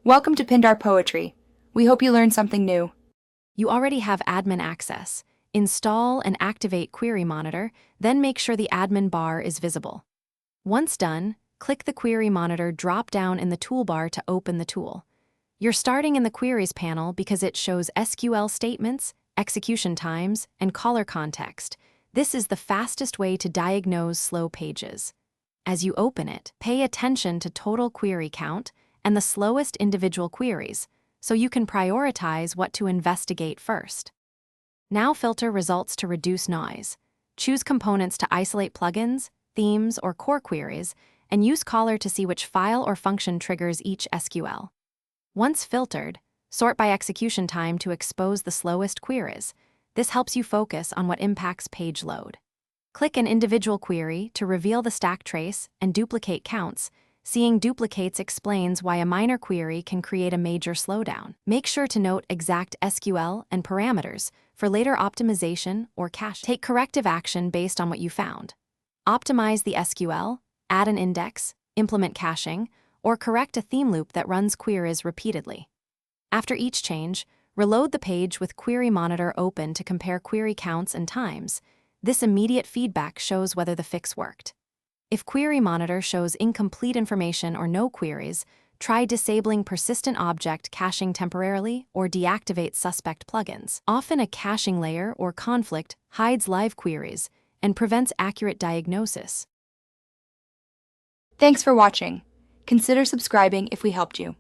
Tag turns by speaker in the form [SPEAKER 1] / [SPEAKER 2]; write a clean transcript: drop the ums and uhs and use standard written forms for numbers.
[SPEAKER 1] Welcome to Pindar Poetry. We hope you learned something new.
[SPEAKER 2] You already have admin access. Install and activate Query Monitor, then make sure the admin bar is visible. Once done, click the Query Monitor drop-down in the toolbar to open the tool. You're starting in the Queries panel because it shows SQL statements, execution times, and caller context. This is the fastest way to diagnose slow pages. As you open it, pay attention to total query count and the slowest individual queries, so you can prioritize what to investigate first. Now filter results to reduce noise. Choose components to isolate plugins, themes, or core queries, and use caller to see which file or function triggers each SQL. Once filtered, sort by execution time to expose the slowest queries. This helps you focus on what impacts page load. Click an individual query to reveal the stack trace and duplicate counts. Seeing duplicates explains why a minor query can create a major slowdown. Make sure to note exact SQL and parameters for later optimization or cache. Take corrective action based on what you found. Optimize the SQL, add an index, implement caching, or correct a theme loop that runs queries repeatedly. After each change, reload the page with Query Monitor open to compare query counts and times. This immediate feedback shows whether the fix worked. If Query Monitor shows incomplete information or no queries, try disabling persistent object caching temporarily or deactivate suspect plugins. Often a caching layer or conflict hides live queries and prevents accurate diagnosis.
[SPEAKER 1] Thanks for watching. Consider subscribing if we helped you.